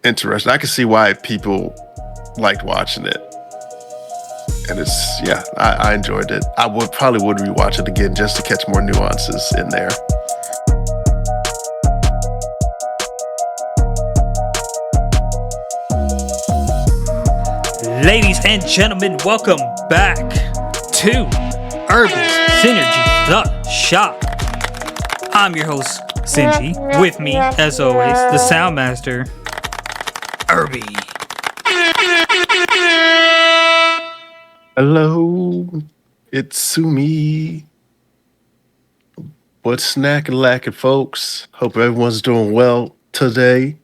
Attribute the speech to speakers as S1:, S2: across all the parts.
S1: interesting. I can see why people liked watching it. And I enjoyed it. I would rewatch it again just to catch more nuances in there.
S2: Ladies and gentlemen, welcome back to Irbal Sinergy, the shop. I'm your host, Sinji. With me, as always, the Soundmaster, Irby.
S1: Hello, it's Sumi. What's snacking lacking, folks? Hope everyone's doing well today.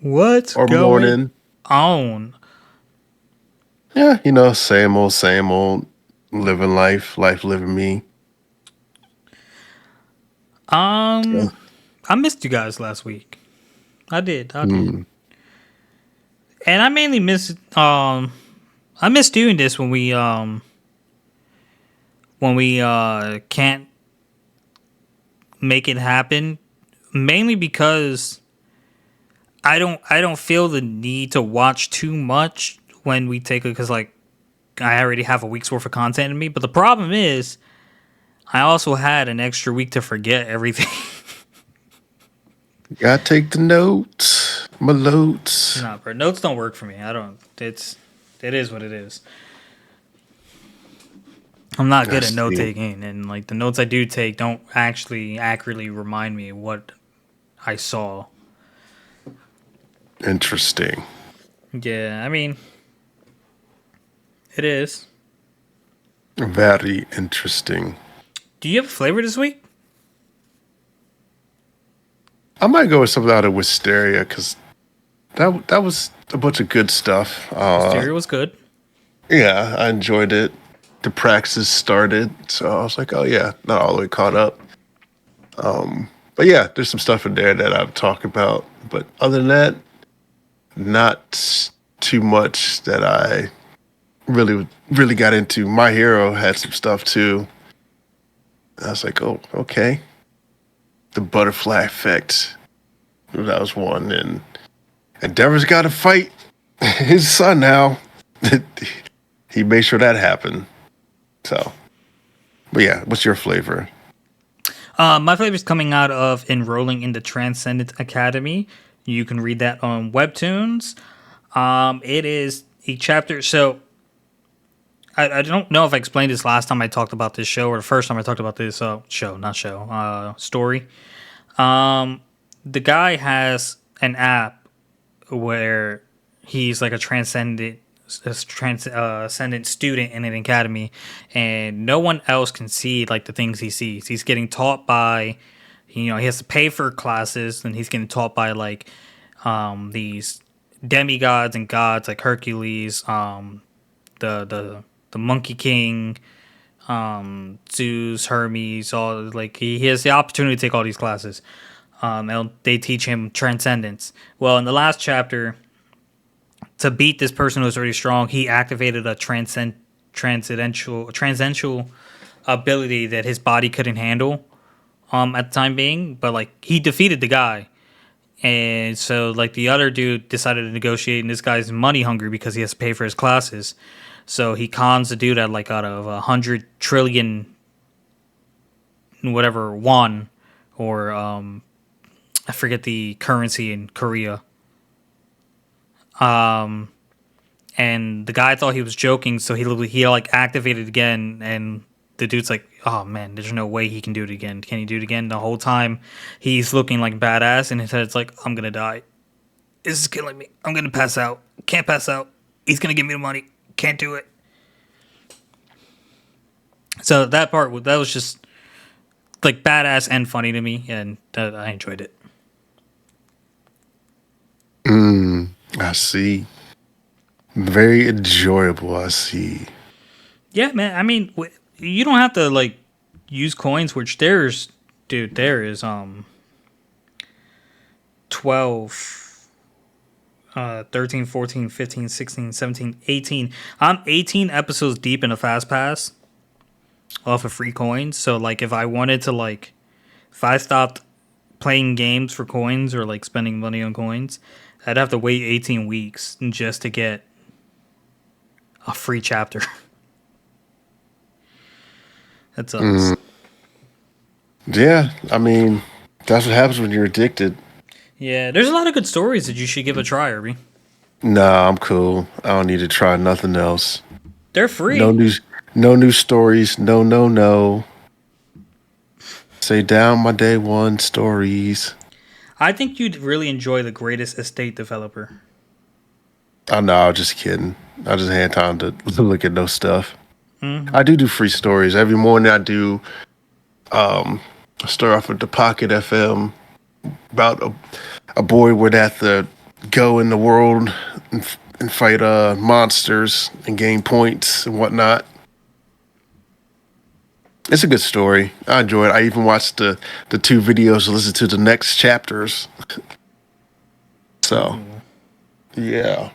S2: What's
S1: or
S2: going
S1: morning.
S2: on?
S1: Yeah, same old. Living life living me.
S2: I missed you guys last week. I did. And I mainly miss I miss doing this when we can't make it happen, mainly because I don't feel the need to watch too much when we take it, because like I already have a week's worth of content in me. But the problem is I also had an extra week to forget everything.
S1: Gotta take the notes. My notes.
S2: Nah, bro, notes don't work for me. It is what it is. I'm not good at note taking, and like the notes I do take don't actually accurately remind me what I saw.
S1: Interesting.
S2: Yeah, I mean, it is.
S1: Very interesting.
S2: Do you have a flavor this week?
S1: I might go with something out of Wisteria because that was a bunch of good stuff.
S2: Wisteria was good.
S1: Yeah, I enjoyed it. The praxis started, so I was like, oh yeah, not all the way caught up. But yeah, there's some stuff in there that I've talked about. But other than that, not too much that I really got into. My Hero had some stuff too. I was like, oh, okay. The butterfly effect. That was one. And Endeavor's got to fight his son now. He made sure that happened. So, but yeah, what's your flavor?
S2: My flavor is coming out of enrolling in the Transcendent Academy. You can read that on Webtoons. It is a chapter. So, I don't know if I explained this last time I talked about this show or the first time I talked about this story. The guy has an app where he's like a transcendent student in an academy, and no one else can see like the things he sees. He's getting taught by, he has to pay for classes, and he's getting taught by like these demigods and gods like Hercules, the Monkey King, Zeus, Hermes. All like he has the opportunity to take all these classes. And they teach him transcendence. Well, in the last chapter, to beat this person who's already strong, he activated a transcendental ability that his body couldn't handle at the time being. But like he defeated the guy, and so like the other dude decided to negotiate, and this guy's money hungry because he has to pay for his classes. So he cons the dude out of 100 trillion whatever won, or I forget the currency in Korea. And the guy thought he was joking, so he like activated again, and the dude's like, oh man, there's no way he can do it again. Can he do it again? The whole time he's looking like badass, and his head's like, I'm gonna die. This is killing me. I'm gonna pass out. Can't pass out. He's gonna give me the money. Can't do it. So that was just like badass and funny to me, and I enjoyed it.
S1: I see. Very enjoyable, I see.
S2: Yeah, man. I mean, you don't have to like use coins, which there is 12, 13, 14, 15, 16, 17, 18. I'm 18 episodes deep in a fast pass off of free coins. So like if I wanted to if I stopped playing games for coins or like spending money on coins, I'd have to wait 18 weeks just to get a free chapter. That sucks.
S1: Yeah, I mean, that's what happens when you're addicted.
S2: Yeah, there's a lot of good stories that you should give a try, Irby.
S1: Nah, I'm cool. I don't need to try nothing else.
S2: They're
S1: No
S2: free.
S1: news, no new stories. No, no, no. Say down my day one stories.
S2: I think you'd really enjoy The Greatest Estate Developer.
S1: I know, I was just kidding. I just had time to look at no stuff.
S2: Hmm.
S1: I do free stories every morning. I do. I start off with the Pocket FM about a boy would have to go in the world and fight monsters and gain points and whatnot. It's a good story. I enjoy it. I even watched the two videos to listen to the next chapters. So
S2: Ooh.
S1: yeah,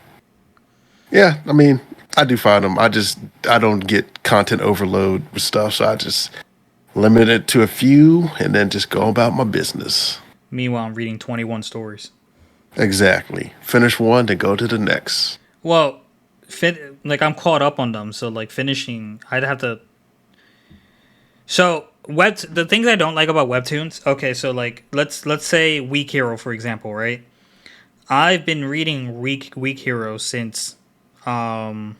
S1: yeah. I mean, I do find them. I don't get content overload with stuff, so I just limit it to a few and then just go about my business.
S2: Meanwhile, I'm reading 21 stories.
S1: Exactly. Finish one, then go to the next.
S2: Well, like I'm caught up on them, so like finishing, I'd have to. So the things I don't like about webtoons. Okay, so like let's say Weak Hero for example, right? I've been reading Weak Hero um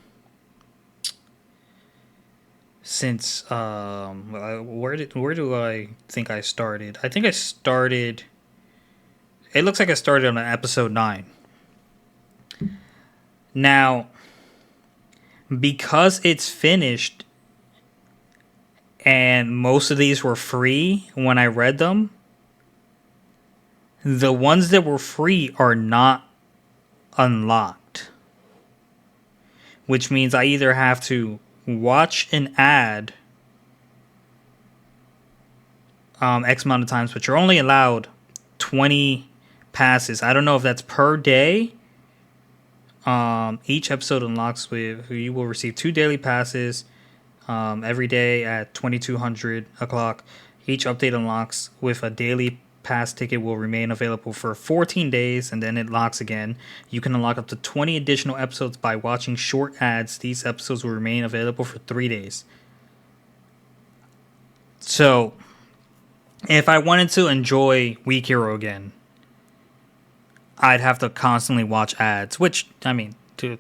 S2: where do I think I started? I think I started. It looks like I started on episode 9. Now, because it's finished and most of these were free when I read them, the ones that were free are not unlocked. Which means I either have to watch an ad X amount of times, but you're only allowed 20 passes. I don't know if that's per day. Each episode unlocks with you will receive 2 daily passes every day at 2200 o'clock. Each update unlocks with a daily pass ticket will remain available for 14 days and then it locks again. You can unlock up to 20 additional episodes by watching short ads. These episodes will remain available for 3 days. So, if I wanted to enjoy Weak Hero again, I'd have to constantly watch ads, which, I mean, to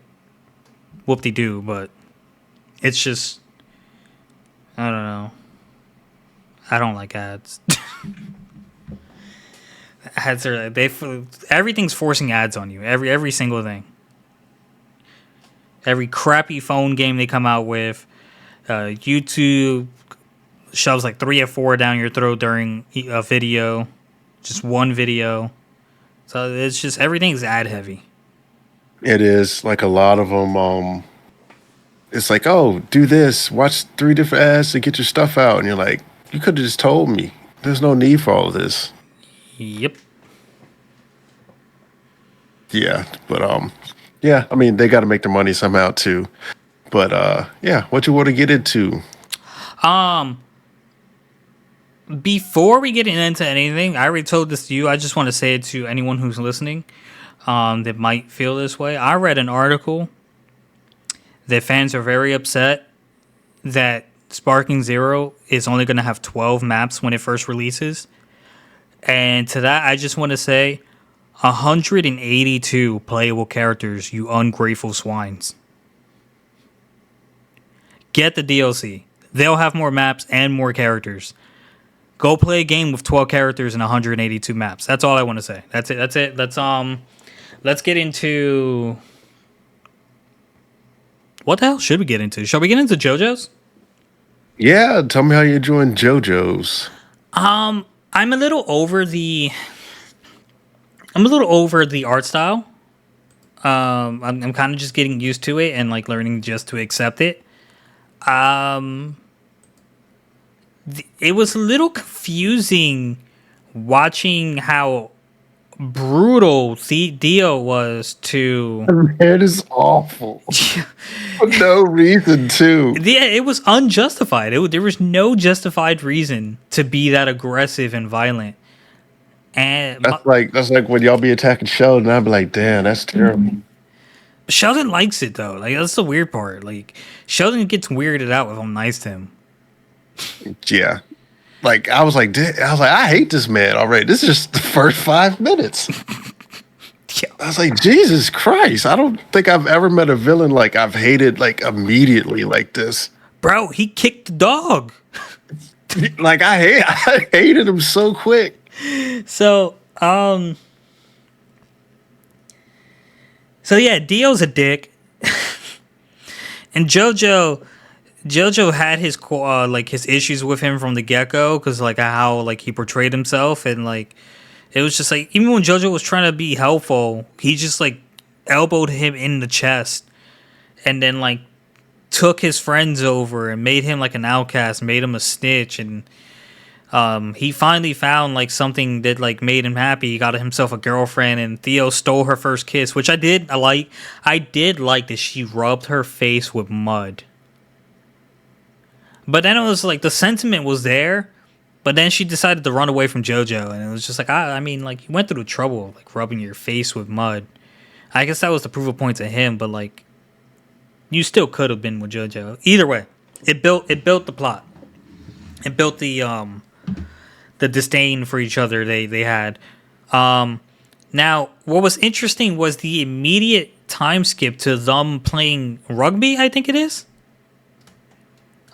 S2: whoop-de-doo, but it's just, I don't know. I don't like ads. Ads are, everything's forcing ads on you, every single thing. Every crappy phone game they come out with, YouTube shoves like 3 or 4 down your throat during a video, just one video. So it's just everything's ad heavy.
S1: It is like a lot of them. It's like, oh, do this, watch 3 different ads to get your stuff out, and you're like, you could have just told me. There's no need for all of this.
S2: Yep.
S1: Yeah, but yeah. I mean, they got to make their money somehow too. But yeah, what you want to get into?
S2: Before we get into anything, I already told this to you. I just want to say it to anyone who's listening that might feel this way. I read an article that fans are very upset that Sparking Zero is only going to have 12 maps when it first releases. And to that, I just want to say 182 playable characters, you ungrateful swines. Get the DLC. They'll have more maps and more characters. Go play a game with 12 characters and 182 maps. That's all I want to say. That's it. Let's get into what the hell should we get into? Shall we get into JoJo's?
S1: Yeah, tell me how you're enjoying JoJo's.
S2: I'm a little over the art style. I'm kind of just getting used to it and like learning just to accept it. It was a little confusing watching how brutal Dio was to.
S1: It is awful. For no reason, too.
S2: Yeah, it was unjustified. There was no justified reason to be that aggressive and violent. And
S1: That's like when y'all be attacking Sheldon, I'd be like, damn, that's terrible.
S2: Sheldon likes it though. Like that's the weird part. Like Sheldon gets weirded out if I'm nice to him.
S1: Yeah. Like I was like, I hate this man already. This is just the first 5 minutes.
S2: Yeah.
S1: I was like, Jesus Christ. I don't think I've ever met a villain like I've hated like immediately like this.
S2: Bro, he kicked the dog.
S1: Like I hated him so quick.
S2: So, so yeah, Dio's a dick. And Jojo had his like his issues with him from the get go because like how like he portrayed himself and like it was just like even when Jojo was trying to be helpful, he just like elbowed him in the chest and then like took his friends over and made him like an outcast, made him a snitch, and he finally found like something that like made him happy. He got himself a girlfriend, and Theo stole her first kiss, which I did. I did like that she rubbed her face with mud. But then it was like the sentiment was there, but then she decided to run away from JoJo, and it was just like I mean, like you went through the trouble of, like rubbing your face with mud. I guess that was the proof of point to him, but like you still could have been with JoJo. Either way, it built the plot. It built the disdain for each other they had. Now, what was interesting was the immediate time skip to them playing rugby. I think it is.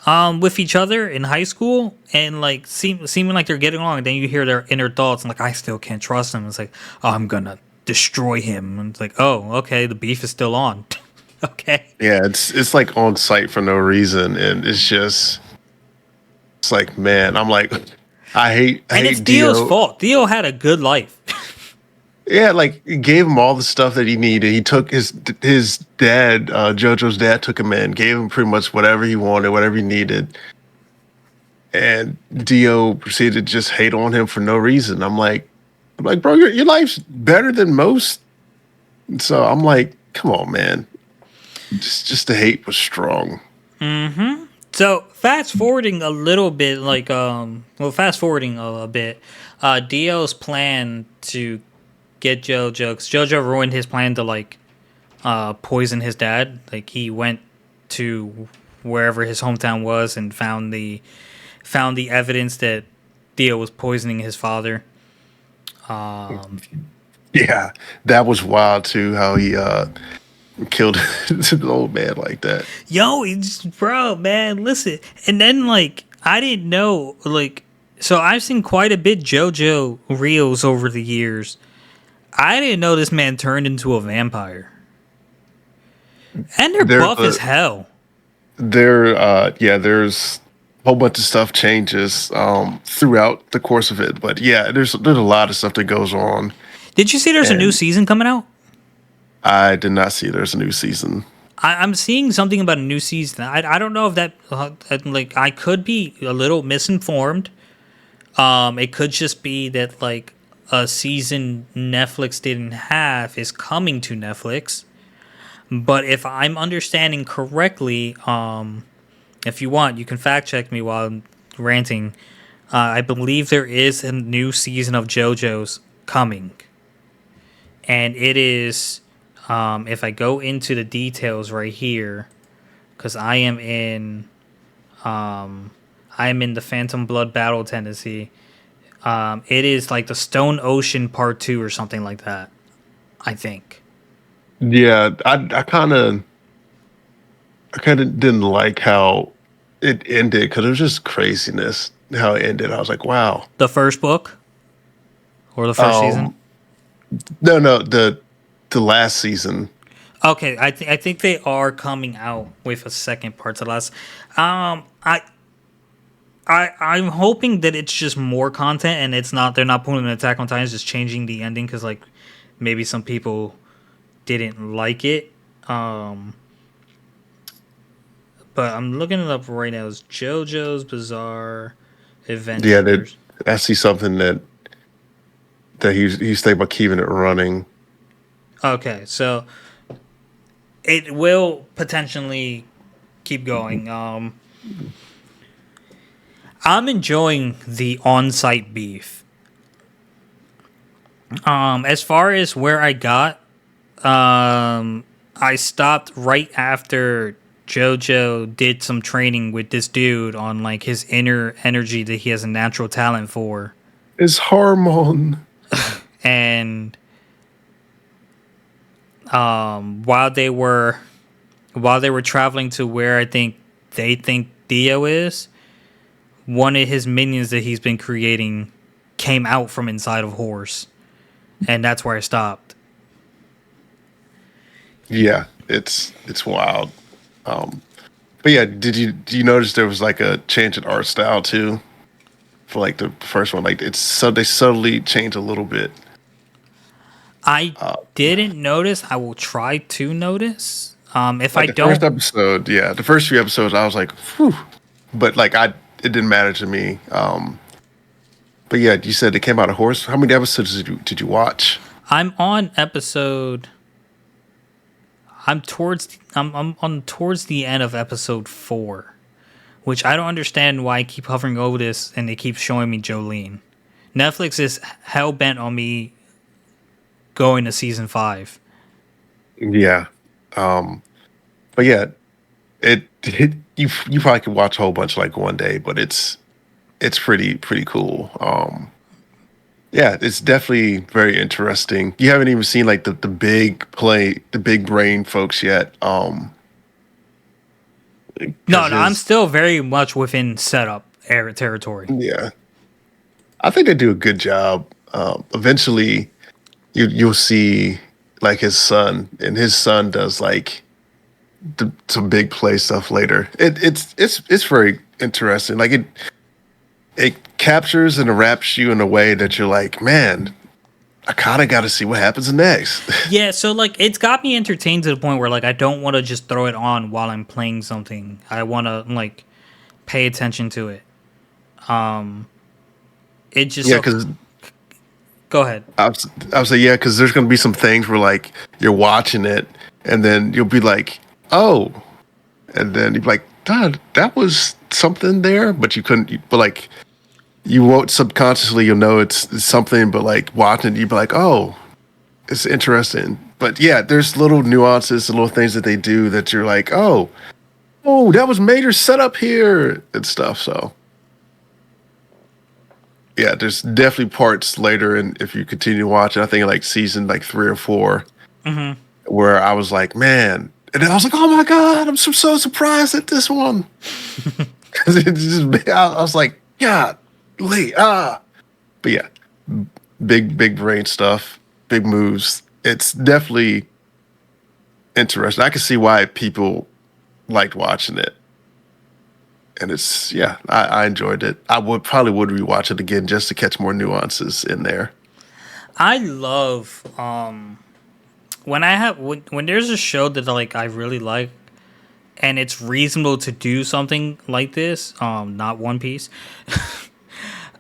S2: With each other in high school and like seeming like they're getting along, and then you hear their inner thoughts and like I still can't trust him. It's like, oh, I'm gonna destroy him. And it's like, oh, okay, the beef is still on. Okay.
S1: Yeah, it's like on site for no reason, and it's like, man, I'm like, I
S2: And it's
S1: hate
S2: Dio's
S1: Dio.
S2: fault. Dio had a good life.
S1: Yeah, like he gave him all the stuff that he needed. He took his dad, JoJo's dad, took him in, gave him pretty much whatever he wanted, whatever he needed, and Dio proceeded to just hate on him for no reason. I'm like, bro, your life's better than most. So I'm like, come on, man. Just the hate was strong.
S2: So fast forwarding a little bit, like fast forwarding a bit, Dio's plan to get JoJo, 'cause JoJo ruined his plan to like poison his dad. Like he went to wherever his hometown was and found the evidence that Dio was poisoning his father.
S1: Yeah, that was wild too. How he killed the old man like that.
S2: Yo, it's, bro, man, listen. And then like I didn't know like so I've seen quite a bit JoJo reels over the years. I didn't know this man turned into a vampire. And they're
S1: There's
S2: buff as hell.
S1: there's a whole bunch of stuff changes throughout the course of it, but yeah, there's a lot of stuff that goes on,
S2: Did you see there's a new
S1: and
S2: season coming out?
S1: I did not see there's a new season.
S2: I'm seeing something about a new season. I don't know if that like I could be a little misinformed. It could just be that like a season Netflix didn't have is coming to Netflix. But if I'm understanding correctly, if you want, you can fact check me while I'm ranting. I believe there is a new season of JoJo's coming, and it is. If I go into the details right here, because I am in the Phantom Blood Battle tendency. It is like the Stone Ocean Part 2 or something like that, I think.
S1: Yeah, I kind of didn't like how it ended because it was just craziness how it ended. I was like, wow.
S2: The first book or the first season?
S1: Um, no, the last season.
S2: Okay, I think they are coming out with a second part to the last. Um, I I'm hoping that it's just more content and it's not they're not putting an Attack on Titan, just changing the ending because like maybe some people didn't like it. Um, but I'm looking it up right now. It's JoJo's Bizarre
S1: Yeah, that
S2: Adventures.
S1: I see something that he's thinking about keeping it running.
S2: Okay, so it will potentially keep going. I'm enjoying the on-site beef. As far as where I got, I stopped right after JoJo did some training with this dude on like his inner energy that he has a natural talent for,
S1: It's hormone.
S2: and while they were traveling to where I think they think Dio is, one of his minions that he's been creating came out from inside of Horse, and that's where I stopped.
S1: Yeah, it's wild. Um, but yeah, do you notice there was like a change in art style too for like the first one? Like they subtly changed a little bit.
S2: I
S1: Uh,
S2: didn't notice. I will try to notice. If I
S1: like the first
S2: don't,
S1: episode, yeah, the first few episodes, I was like, whew. But like it didn't matter to me. But yeah, you said it came out of Horse. How many episodes did you watch?
S2: I'm on episode. I'm on towards the end of episode 4, which I don't understand why I keep hovering over this and they keep showing me Jolene. Netflix is hell bent on me going to season 5.
S1: Yeah. Um, but yeah, you probably could watch a whole bunch like one day, but it's pretty cool. Yeah, it's definitely very interesting. You haven't even seen like the big brain folks yet.
S2: No,
S1: Because
S2: no, I'm
S1: his
S2: still very much within setup area territory.
S1: yeah, I think they do a good job. Eventually, you'll see like his son, and his son does like some big play stuff later. It's very interesting. Like it captures and wraps you in a way that you're like, man, I kind of got to see what happens next.
S2: Yeah, so like it's got me entertained to the point where like I don't want to just throw it on while I'm playing something. I want to like pay attention to it. Um, it just
S1: Yeah,
S2: so
S1: because
S2: go ahead.
S1: I would say yeah, because there's gonna be some things where like you're watching it, and then you'll be like, oh, and then you'll be like, God, that was something there, but you couldn't. But like you won't subconsciously, you'll know it's something, but like watching, you'd be like, oh, it's interesting. But yeah, there's little nuances and little things that they do that you're like, oh, that was major setup here and stuff. So yeah, there's definitely parts later, and if you continue watching, I think like season like 3 or 4,
S2: Hmm.
S1: where I was like, man, and then I was like, oh my god, I'm so surprised at this one because it just I was like, yeah, Lee, but yeah, big brain stuff, big moves. It's definitely interesting. I can see why people liked watching it, and it's yeah, I enjoyed it. I would rewatch it again just to catch more nuances in there.
S2: I love when there's a show that like I really like and it's reasonable to do something like this. Not One Piece.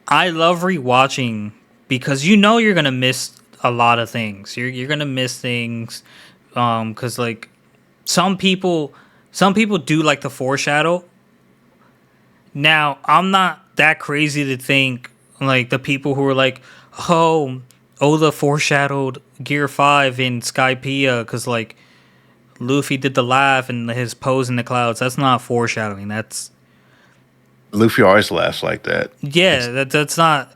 S2: I love rewatching because you know you're gonna miss a lot of things. You're gonna miss things because like some people some people do like the foreshadow. Now I'm not that crazy to think like the people who are like, oh, Oda foreshadowed Gear 5 in Skypiea because like Luffy did the laugh and his pose in the clouds. That's not foreshadowing. That's
S1: Luffy always laughs like that.
S2: yeah.
S1: It's
S2: That's not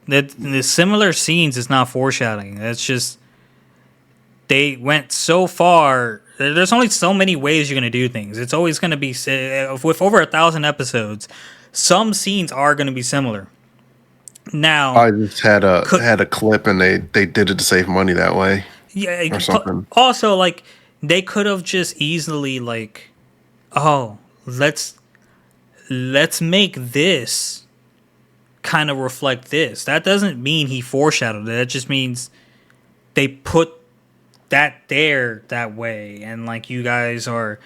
S2: that the similar scenes is not foreshadowing. That's just they went so far. There's only so many ways you're gonna do things. It's always gonna be with over 1,000 episodes. Some scenes are gonna be similar. Now,
S1: I just had a
S2: could
S1: had a clip, and they did it to save money that way
S2: yeah.
S1: or something.
S2: Also, like they could have just easily like, oh, let's make this kind of reflect this. That doesn't mean he foreshadowed it. That just means they put that there that way, and like you guys are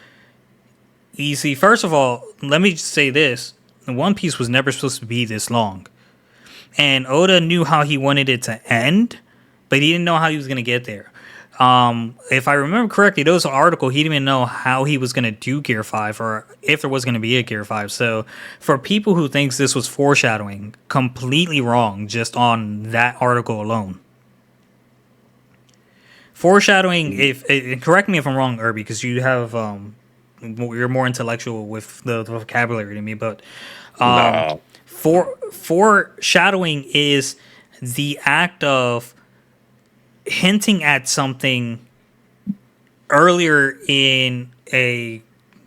S2: easy. First of all, let me just say this: One Piece was never supposed to be this long, and Oda knew how he wanted it to end, but he didn't know how he was gonna get there. If I remember correctly, there was an article he didn't even know how he was gonna do Gear 5 or if there was gonna be a Gear 5. So for people who thinks this was foreshadowing, completely wrong just on that article alone. Foreshadowing, if correct me if I'm wrong, Irby, because you have you're more intellectual with the vocabulary than me, but um,
S1: Nah.
S2: foreshadowing is the act of hinting at something earlier in a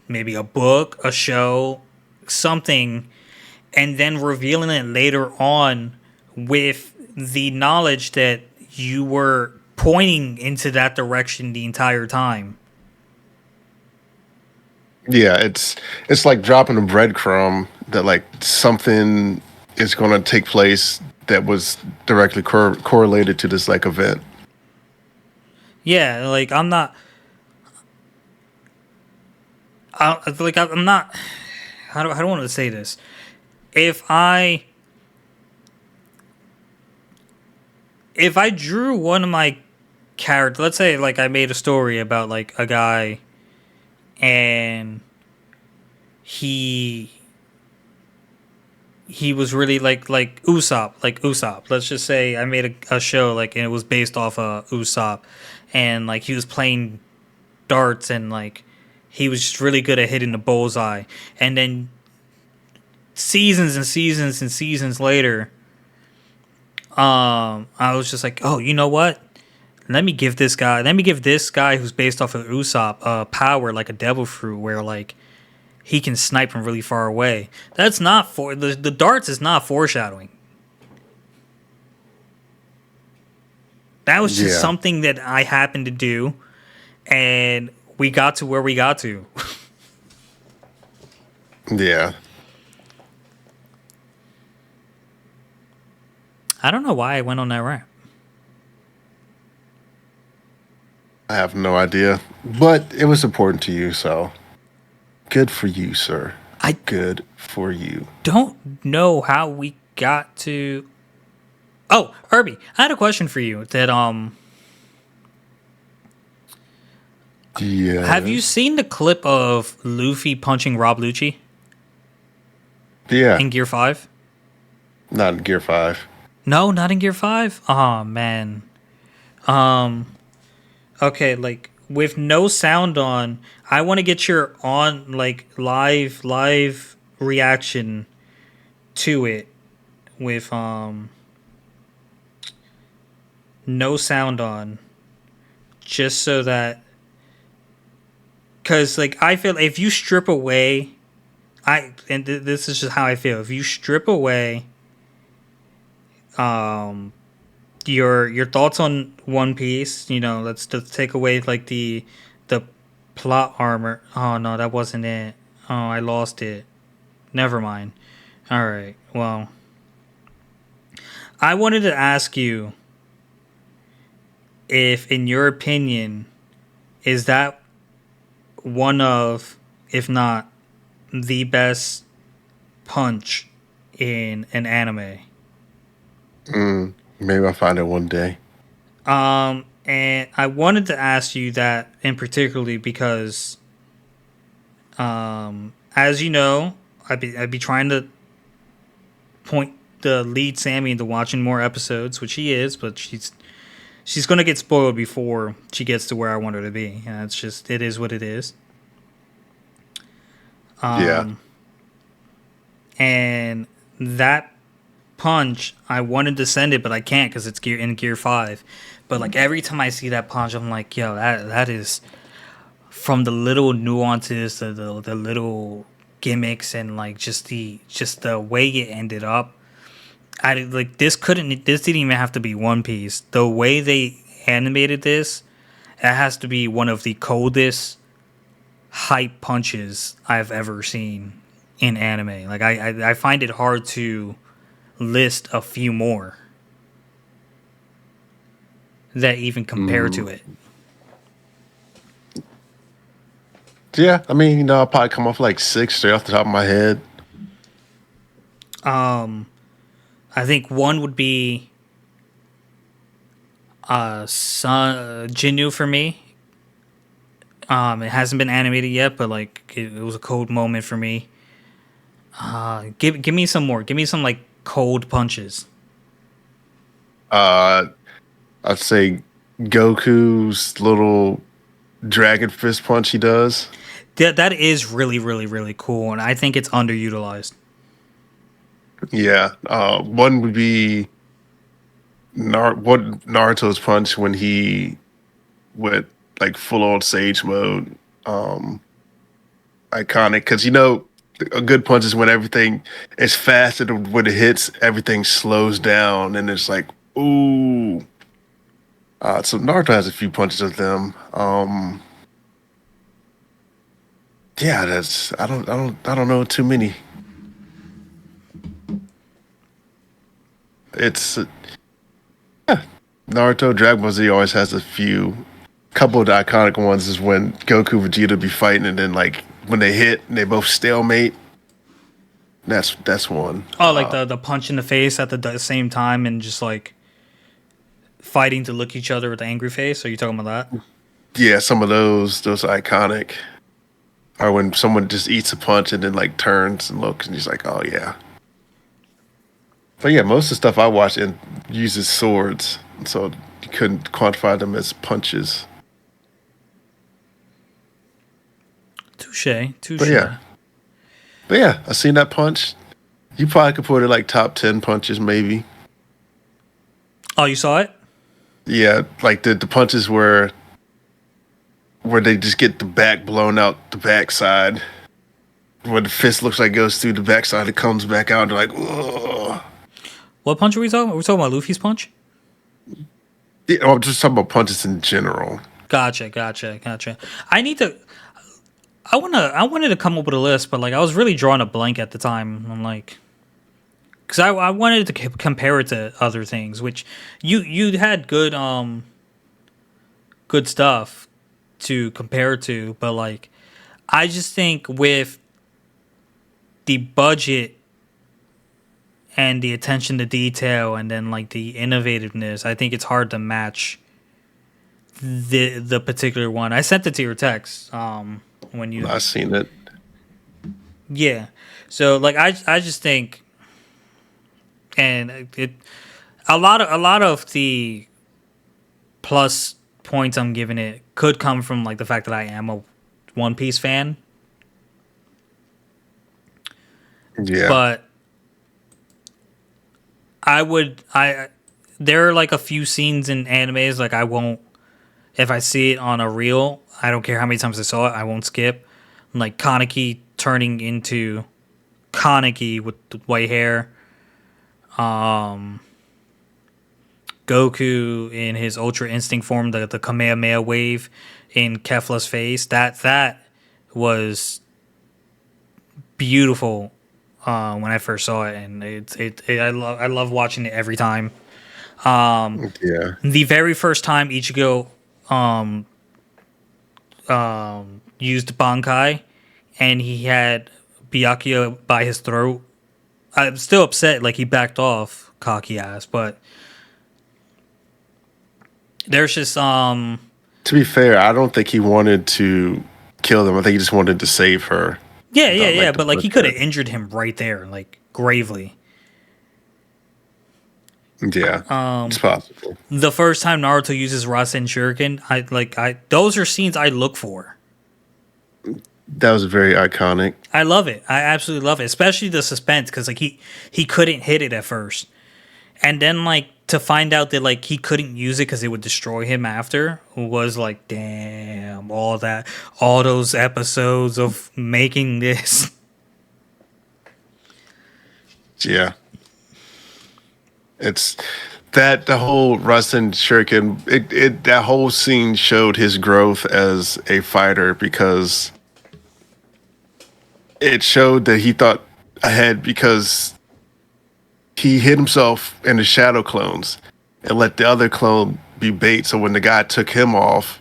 S2: maybe a book, a show, something, and then revealing it later on with the knowledge that you were pointing into that direction the entire time.
S1: Yeah, it's like dropping a breadcrumb that like something is going to take place that was directly correlated to this like event.
S2: Yeah, like I'm not. How do I want to say this? If I if I drew one of my characters, let's say like I made a story about like a guy and he he was really like Usopp. Let's just say I made a show like and it was based off of Usopp, and like he was playing darts and like he was just really good at hitting the bullseye. And then seasons and seasons and seasons later, I was just like, oh, you know what? Let me give this guy who's based off of Usopp power like a devil fruit, where like he can snipe from really far away. That's not for the darts is not foreshadowing. That was just
S1: Yeah.
S2: something that I happened to do, and we got to where we got to.
S1: Yeah.
S2: I don't know why I went on that rant.
S1: I have no idea, but it was important to you, so good for you, sir.
S2: I
S1: Good for you.
S2: don't know how we got to. Oh, Herbie, I had a question for you. That have you
S1: Yes.
S2: seen the clip of Luffy punching Rob Lucci
S1: Yeah.
S2: in Gear 5?
S1: Not in Gear 5.
S2: No, not in Gear 5. Oh man. Um. Okay, like with no sound on, I want to get your on like live reaction to it with no sound on, just so that because like I feel if you strip away, this is just how I feel. If you strip away um your thoughts on One Piece, let's take away like the plot armor. Oh no, that wasn't it. Oh, I lost it. Never mind. All right. Well, I wanted to ask you if, in your opinion, is that one of, if not the best punch in an anime?
S1: Maybe I'll find it one day.
S2: And I wanted to ask you that in particularly because, as you know, I'd be trying to point the lead Sammy into watching more episodes, which he is, but she's gonna get spoiled before she gets to where I want her to be, and it's just it is what it is.
S1: Yeah.
S2: And that punch, I wanted to send it, but I can't because it's Gear 5. But like every time I see that punch, I'm like, yo, that is from the little nuances, the little gimmicks, and like just the way it ended up. I like this didn't even have to be One Piece. The way they animated this, it has to be one of the coldest hype punches I've ever seen in anime. Like I find it hard to list a few more that even compare to
S1: Mm.
S2: it.
S1: Yeah. I mean, I'll probably come off like six straight off the top of my head.
S2: I think one would be Jinnu for me. It hasn't been animated yet, but like it was a cold moment for me. Give me some more. Give me some like cold punches.
S1: Uh, I'd say Goku's little dragon fist punch he does.
S2: That is really, really, really cool, and I think it's underutilized.
S1: Yeah. One would be what Naruto's punch when he went like full on Sage mode. Um, Iconic because a good punch is when everything is fast and when it hits, everything slows down and it's like ooh. So Naruto has a few punches of them. Yeah, that's I don't know too many. It's Naruto, Dragon Ball Z always has a few. Couple of the iconic ones is when Goku Vegeta be fighting and then like when they hit and they both stalemate. That's one.
S2: Oh, like the punch in the face at the same time and just like fighting to look each other with an angry face. Are you talking about that?
S1: Yeah, some of those are iconic. Or when someone just eats a punch and then like turns and looks and he's like, oh yeah. But yeah, most of the stuff I watch and uses swords, so you couldn't quantify them as punches.
S2: Touche,
S1: But
S2: touche.
S1: yeah, but yeah, I seen that punch. You probably could put it like top 10 punches, maybe.
S2: Oh, you saw it?
S1: Yeah, like the punches where they just get the back blown out the backside. Where the fist looks like it goes through the backside, it comes back out. And they're like, oh.
S2: What punch are we talking? Are we talking about Luffy's punch?
S1: Yeah, I'm just talking about punches in general.
S2: Gotcha. I need to. I wanted to come up with a list, but like I was really drawing a blank at the time. I'm like, because I wanted to compare it to other things, which you had good stuff to compare it to, but like I just think with the budget and the attention to detail and then like the innovativeness, I think it's hard to match the particular one. I sent it to your text when you
S1: I seen it.
S2: yeah. So like I just think and it a lot of the plus points I'm giving it could come from like the fact that I am a One Piece fan,
S1: Yeah.
S2: but I there are like a few scenes in animes like I won't if I see it on a reel, I don't care how many times I saw it, I won't skip. Like Kaneki turning into Kaneki with the white hair. Goku in his Ultra Instinct form, the Kamehameha wave in Kefla's face. That was beautiful when I first saw it, and I love watching it every time.
S1: Yeah.
S2: The very first time Ichigo used Bankai, and he had Byakuya by his throat. I'm still upset, like he backed off, cocky ass, but there's just
S1: To be fair, I don't think he wanted to kill them. I think he just wanted to save her.
S2: yeah,
S1: Like to
S2: but like
S1: put
S2: he could have
S1: that.
S2: injured him right there, like gravely.
S1: Yeah. It's possible.
S2: The first time Naruto uses Rasen Shuriken, I those are scenes I look for.
S1: That was very iconic.
S2: I love it. I absolutely love it, especially the suspense because like he couldn't hit it at first, and then like to find out that like he couldn't use it because it would destroy him after was like damn all those episodes of making this.
S1: Yeah. It's that the whole Russian Shuriken, it that whole scene showed his growth as a fighter because it showed that he thought ahead because he hid himself in the shadow clones and let the other clone be bait. So when the guy took him off,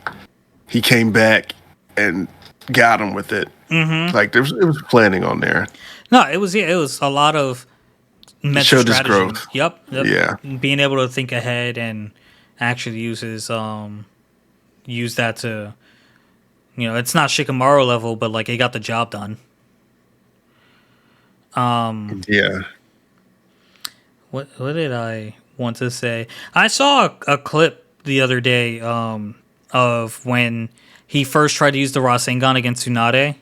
S1: he came back and got him with it. Like it was planning on there.
S2: No, it was a lot of
S1: It
S2: mental
S1: showed his
S2: strategy.
S1: growth.
S2: Yep.
S1: Yeah.
S2: Being able to think ahead and actually use that to it's not Shikamaru level, but like it got the job done.
S1: Yeah.
S2: What did I want to say? I saw a clip the other day of when he first tried to use the Rasengan against Tsunade,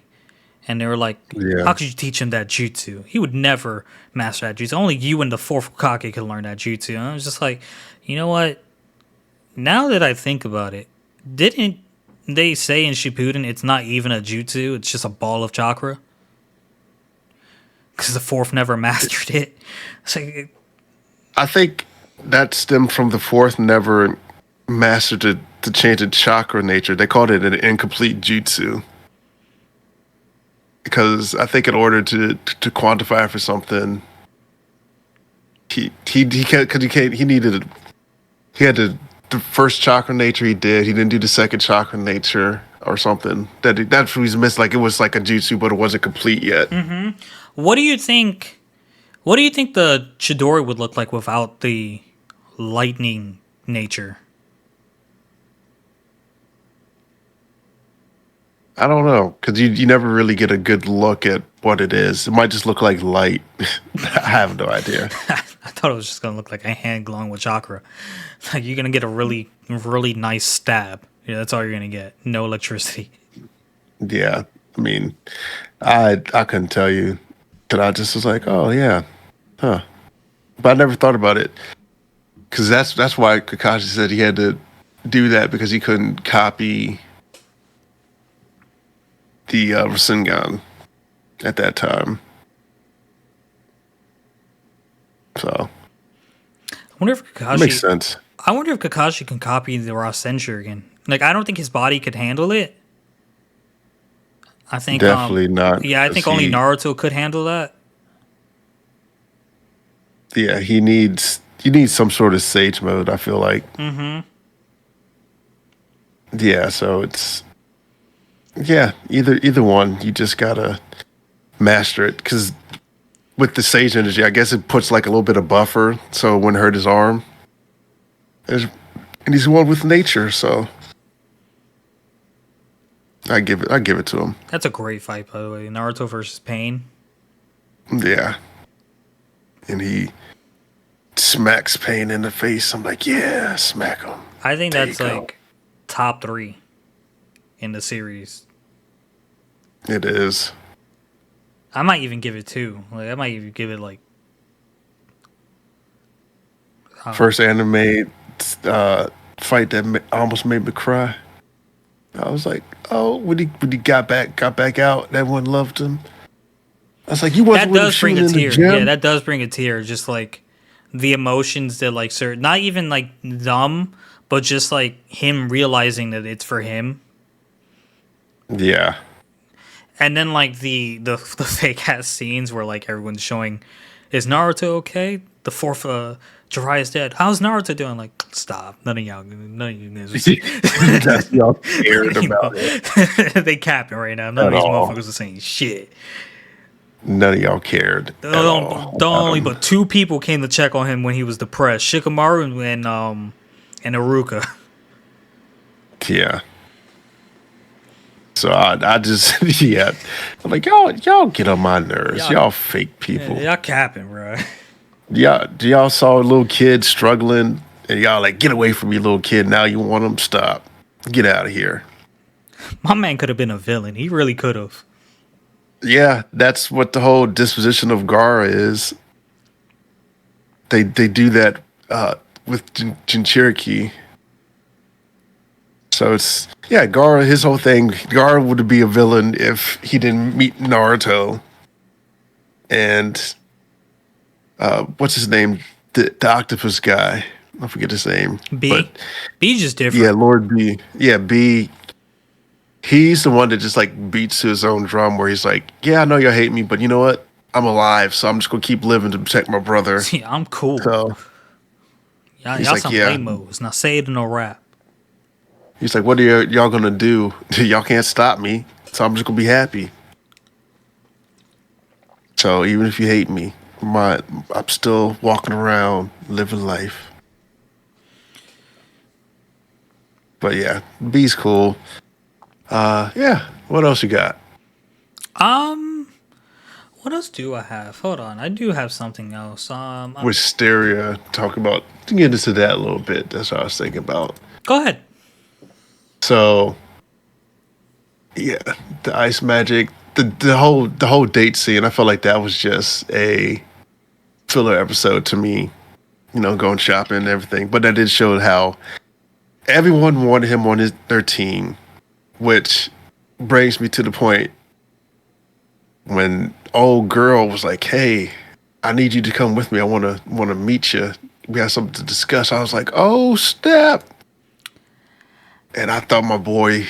S2: and they were like, "How
S1: Yeah.
S2: could you teach him that jutsu? He would never master that jutsu. Only you and the fourth Hokage can learn that jutsu." And I was just like, you know what? Now that I think about it, didn't they say in Shippuden it's not even a jutsu? It's just a ball of chakra because the fourth never mastered it. It's like,
S1: I think that stemmed from the fourth never mastered it to change its chakra nature. They called it an incomplete jutsu. Because I think in order to quantify for something, he can't because he needed he had the first chakra nature he did. He didn't do the second chakra nature or something. That's what he's missed. Like it was like a jutsu, but it wasn't complete yet.
S2: what do you think? What do you think the Chidori would look like without the lightning nature?
S1: I don't know because you never really get a good look at what it is. It might just look like light. I have no idea.
S2: I thought it was just gonna look like a hand glowing with chakra. Like you're gonna get a really, really nice stab. Yeah, that's all you're gonna get. No electricity.
S1: Yeah, I mean, I couldn't tell you that. I just was like, oh yeah, huh. But I never thought about it because that's why Kakashi said he had to do that because he couldn't copy the Rasengan at that time. So
S2: I wonder if
S1: it makes
S2: Kakashi.
S1: sense.
S2: I wonder if Kakashi can copy the Rasengan. Like I don't think his body could handle it. I think
S1: Definitely not.
S2: yeah, I
S1: 'Cause
S2: think only Naruto could handle that.
S1: yeah, he needs some sort of sage mode. I feel like. Yeah, so it's yeah, either one. You just gotta master it because with the sage energy, I guess it puts like a little bit of buffer, so it wouldn't hurt his arm. There's, and he's one with nature, so I give it to him.
S2: That's a great fight, by the way. Naruto versus Pain.
S1: Yeah, and he smacks Pain in the face. I'm like, yeah, smack him.
S2: I think
S1: There you
S2: that's
S1: go.
S2: like top 3 in the series.
S1: It is.
S2: I might even give it 2. Like I might even give it like
S1: First anime fight that almost made me cry. I was like, oh, when he got back out, and everyone loved him. I was like, you wasn't
S2: that
S1: with him
S2: does bring
S1: shooting
S2: a
S1: in the
S2: tear. Yeah,
S1: gym.
S2: that does bring a tear. Just like the emotions that like certain, not even like dumb, but just like him realizing that it's for him.
S1: Yeah,
S2: And then like the fake ass scenes where like everyone's showing, is Naruto okay? The fourth Jiraiya is dead. How's Naruto doing? Like, stop. None of you guys.
S1: that's y'all cared about it
S2: They capping right now. None of
S1: at
S2: these
S1: all.
S2: motherfuckers are saying shit.
S1: None of y'all cared at all about
S2: Only
S1: him.
S2: but 2 people came to check on him when he was depressed: Shikamaru and Iruka.
S1: Yeah. So I just yeah, I'm like y'all get on my nerves.
S2: Y'all,
S1: Y'all fake people.
S2: y'all capping, bro.
S1: Y'all saw a little kid struggling, and y'all like get away from me, little kid. Now you want him? Stop. Get out of here.
S2: My man could have been a villain. He really could have.
S1: Yeah, that's what the whole disposition of Gara is. They do that with Jinchuriki. So it's yeah, Gara. His whole thing, Gara would be a villain if he didn't meet Naruto. And what's his name? The octopus guy. I forget his name. But
S2: B. B's just different.
S1: yeah, Lord B. Yeah, B. He's the one that just like beats to his own drum where he's like, yeah, I know y'all hate me, but you know what? I'm alive, so I'm just gonna keep living to protect my brother.
S2: See, I'm cool.
S1: So he's
S2: Y'all
S1: like,
S2: some
S1: yeah.
S2: lamos. Now say it in a rap.
S1: He's like, what are y'all gonna do? Y'all can't stop me, so I'm just gonna be happy. So even if you hate me, I'm still walking around living life. But yeah, B's cool. Yeah. What else you got?
S2: Um, What else do I have? Hold on, I do have something else.
S1: Wisteria. Talk about get into that a little bit. That's what I was thinking about.
S2: Go ahead.
S1: So yeah, the ice magic, the whole date scene. I felt like that was just a filler episode to me. Going shopping and everything. But that did show how everyone wanted him on their team, which brings me to the point when old girl was like, "Hey, I need you to come with me. I want to meet you. We have something to discuss." I was like, "Oh, snap!" And I thought my boy,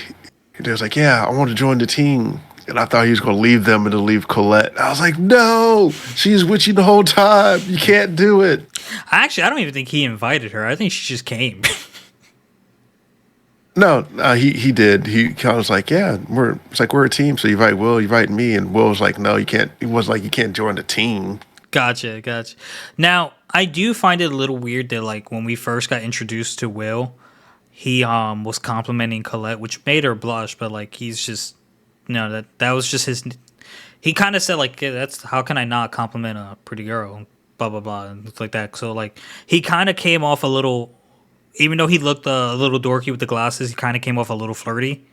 S1: he was like, "Yeah, I want to join the team." And I thought he was going to leave them and to leave Colette. I was like, "No, she's with you the whole time. You can't do it."
S2: I don't even think he invited her. I think she just came.
S1: No, he did. He kind of was like, "Yeah, we're a team. So you invite Will, you invite me." And Will was like, "No, you can't." He was like, "You can't join the team."
S2: Gotcha. Now, I do find it a little weird that like when we first got introduced to Will, he was complimenting Colette, which made her blush, but like he's just that was just his. He kind of said like, yeah, "That's how can I not compliment a pretty girl?" Blah blah blah and stuff like that. So like he kind of came off a little, even though he looked a little dorky with the glasses, he kind of came off a little flirty.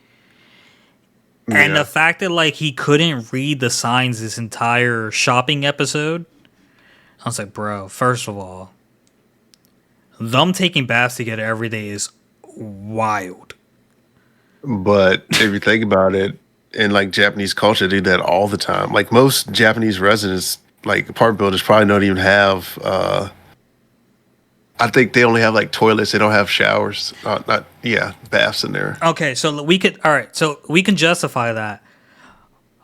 S2: And the
S1: Yeah,
S2: fact that like he couldn't read the signs this entire shopping episode, I was like, bro, first of all, them taking baths together every day is wild.
S1: but if you think about it, in like Japanese culture, they do that all the time. Like most Japanese residents, like apartment builders, probably don't even have. I think they only have like toilets. They don't have showers. Not yeah, baths in there.
S2: Okay, so we could, all right, so we can justify that.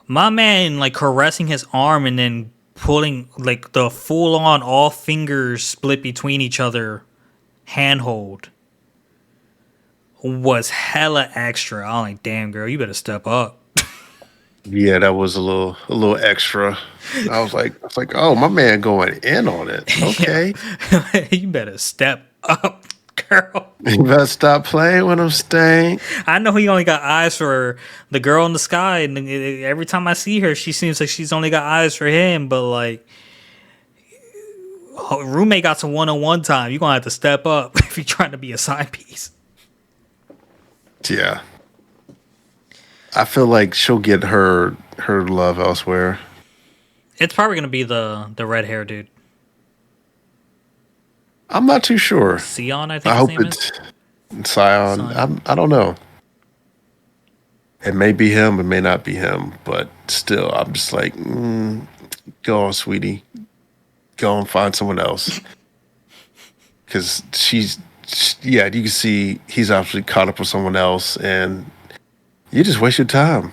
S2: My man, like caressing his arm and then pulling like the full on all fingers split between each other handhold was hella extra. I'm like, damn girl, you better step up.
S1: Yeah, that was a little extra. I was like, oh, my man going in on it.
S2: Yeah,
S1: Okay.
S2: you better step up, girl.
S1: You better stop playing with them stank.
S2: I know he only got eyes for the girl in the sky, and every time I see her, she seems like she's only got eyes for him. But like, her roommate got some one-on-one time. You're gonna have to step up if you're trying to be a side piece.
S1: Yeah. I feel like she'll get her love elsewhere.
S2: It's probably gonna be the red hair dude,
S1: I'm not too sure.
S2: Sion, I think
S1: I
S2: his
S1: hope
S2: name is.
S1: it's Scion.
S2: Sion.
S1: I don't know. It may be him, it may not be him, but still, I'm just like, go on, sweetie, go and find someone else, because yeah, you can see he's obviously caught up with someone else, and you just waste your time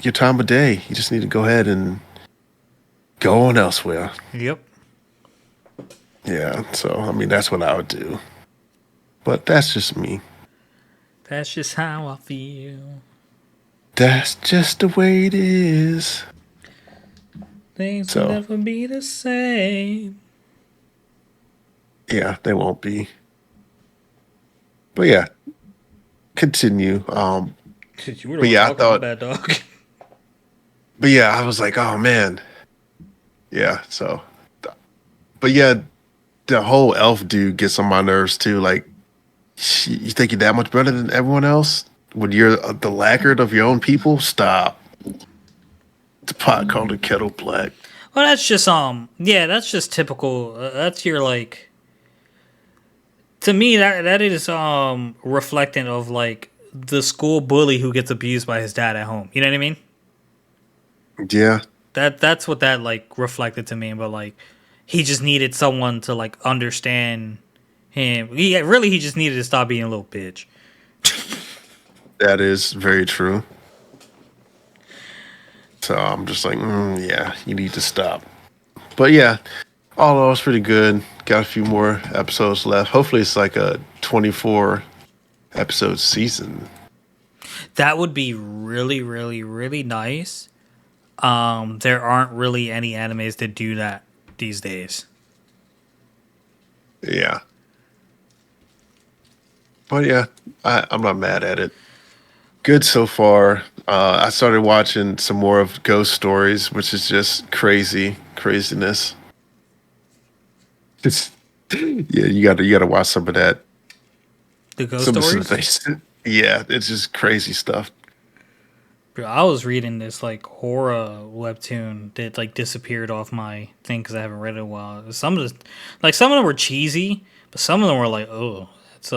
S1: of day. You just need to go ahead and go on elsewhere.
S2: Yep.
S1: Yeah, so I mean, that's what I would do, but that's just me.
S2: That's just how I feel.
S1: That's just the way it is.
S2: Things will
S1: So
S2: never be the same.
S1: yeah, they won't be. But yeah, continue.
S2: You were the
S1: But
S2: one
S1: yeah, I
S2: talking, my
S1: thought.
S2: bad dog.
S1: But yeah, I was like, oh man, yeah. So, but yeah, the whole elf dude gets on my nerves too. Like, you think you're that much better than everyone else when you're the laggard of your own people? Stop. The pot called the kettle black.
S2: Well, that's just yeah, that's just typical. That's your like. To me, that is reflectant of like the school bully who gets abused by his dad at home. You know what I mean?
S1: Yeah,
S2: That's what that like reflected to me. But like, he just needed someone to like understand him. He just needed to stop being a little bitch.
S1: that is very true. So I'm just like, yeah, you need to stop. But yeah, all in all, it's pretty good. Got a few more episodes left. Hopefully, it's like a 24 episode season.
S2: That would be really, really, really nice. There aren't really any animes that do that these days.
S1: Yeah. But yeah, I'm not mad at it. Good so far. I started watching some more of Ghost Stories, which is just craziness. It's yeah, you gotta watch some of that.
S2: The ghost
S1: Some of the
S2: stories.
S1: things. Yeah, it's just crazy stuff.
S2: Bro, I was reading this like horror webtoon that like disappeared off my thing because I haven't read it in a while. Some of them were cheesy, but some of them were like, oh, it's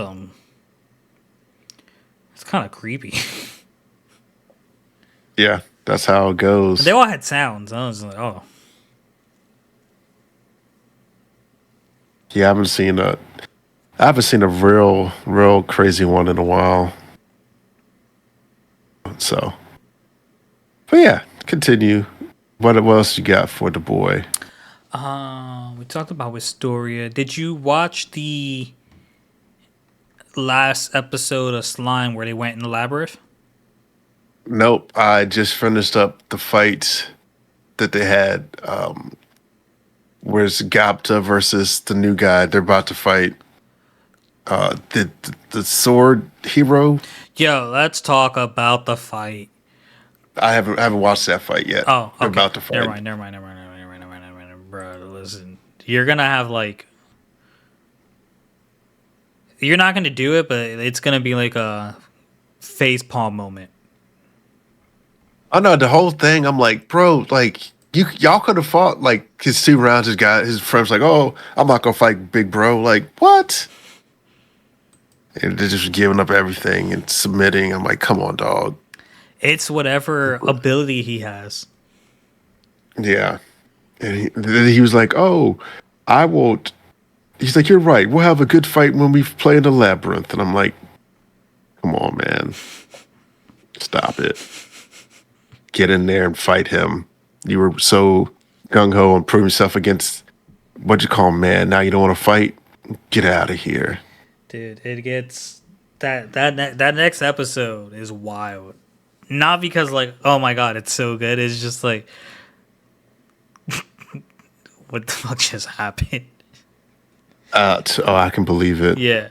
S2: kind of creepy.
S1: Yeah, that's how it
S2: And they
S1: goes.
S2: all had sounds. I was like, oh,
S1: Yeah, I haven't seen a real crazy one in a while. So, but yeah, continue. What else you got for the boy?
S2: we talked about Wistoria. Did you watch the last episode of Slime where they went in the labyrinth?
S1: Nope. I just finished up the fight that they had. Where's Gapta versus the new guy? They're about to fight. The sword hero.
S2: Yo, let's talk about the fight.
S1: I haven't watched that fight yet.
S2: Oh,
S1: They're
S2: okay.
S1: about to fight.
S2: Never mind. Bro, listen. You're gonna have like you're not gonna do it, but it's gonna be like a face palm moment.
S1: Oh no, the whole thing. I'm like, bro, like y'all could have fought like his 2 rounds. His friends like, oh, I'm not gonna fight big bro. Like what? And they're just giving up everything and submitting. I'm like, come on, dog.
S2: It's whatever ability he has.
S1: Yeah. And then he was like, oh, I won't. He's like, you're right. We'll have a good fight when we play in the labyrinth. And I'm like, come on, man. Stop it. Get in there and fight him. You were so gung ho and prove yourself against what you call man. Now you don't want to fight. Get out of here.
S2: Dude, it gets that next episode is wild. Not because like, oh my god, it's so good. It's just like what the fuck just happened?
S1: Oh, I can believe it.
S2: Yeah.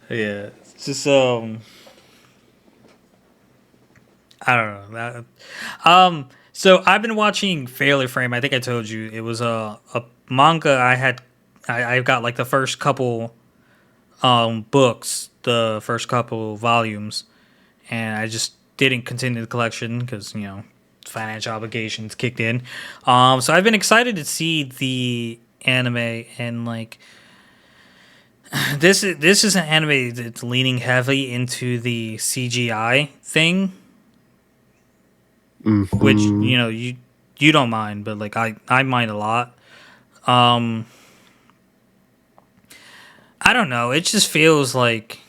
S2: Yeah. It's just I don't know. So I've been watching Failure Frame. I think I told you it was a manga I got like the first couple books, the first couple volumes, and I just didn't continue the collection because financial obligations kicked in. So I've been excited to see the anime and like this is an anime that's leaning heavily into the CGI thing, which
S1: Hmm.
S2: you don't mind, but like I mind a lot. Um, I don't know. It just feels like